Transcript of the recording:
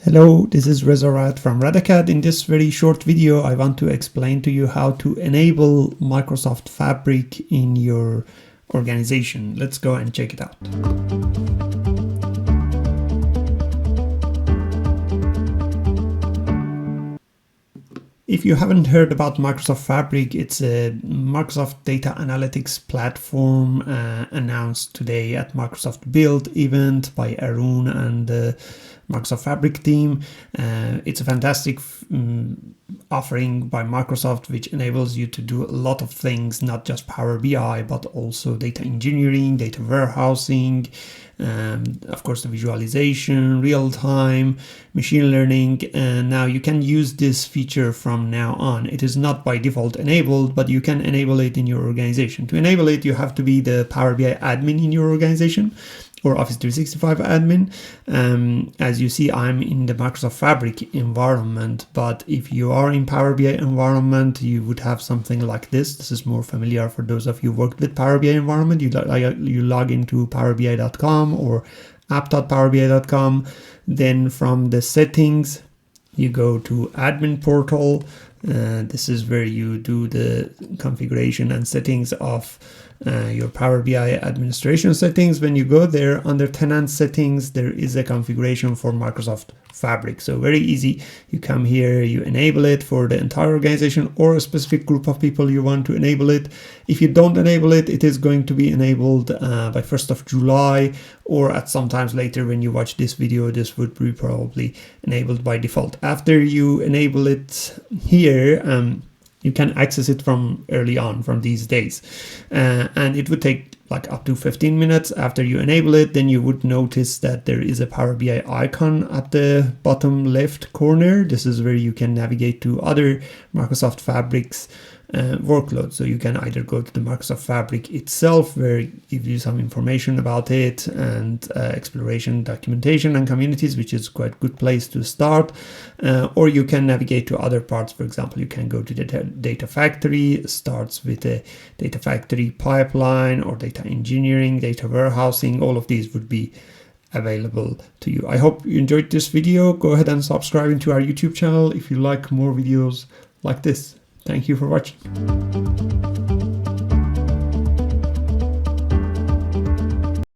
Hello, this is Rezarat from Radacad. In this very short video, I want to explain to you how to enable Microsoft Fabric in your organization. Let's go and check it out. If you haven't heard about Microsoft Fabric, it's a Microsoft data analytics platform announced today at Microsoft Build event by Arun and the Microsoft Fabric team. It's a fantastic offering by Microsoft, which enables you to do a lot of things, not just Power BI, but also data engineering, data warehousing, of course the visualization, real-time, machine learning, and now you can use this feature from now on. It is not by default enabled, but you can enable it in your organization. To enable it, you have to be the Power BI admin in your organization or Office 365 admin. As you see, I'm in the Microsoft Fabric environment, but if you are in Power BI environment, you would have something like this. This is more familiar for those of you who worked with Power BI environment. You log into powerbi.com or app.powerbi.com. Then from the settings, you go to admin portal. This is where you do the configuration and settings of your Power BI administration settings. When you go there under tenant settings, there is a configuration for Microsoft Fabric. So very easy. You come here, you enable it for the entire organization or a specific group of people you want to enable it. If you don't enable it, it is going to be enabled by 1st of July, or at some times later when you watch this video, this would be probably enabled by default. After you enable it here, you can access it from early on, from these days. And it would take like up to 15 minutes after you enable it. Then you would notice that there is a Power BI icon at the bottom left corner. This is where you can navigate to other Microsoft Fabric's workload. So you can either go to the Microsoft Fabric itself, where it gives you some information about it, and exploration, documentation, and communities, which is quite a good place to start. Or you can navigate to other parts. For example, you can go to the data factory. It starts with a data factory pipeline, or data engineering, data warehousing. All of these would be available to you. I hope you enjoyed this video. Go ahead and subscribe to our YouTube channel if you like more videos like this. Thank you for watching.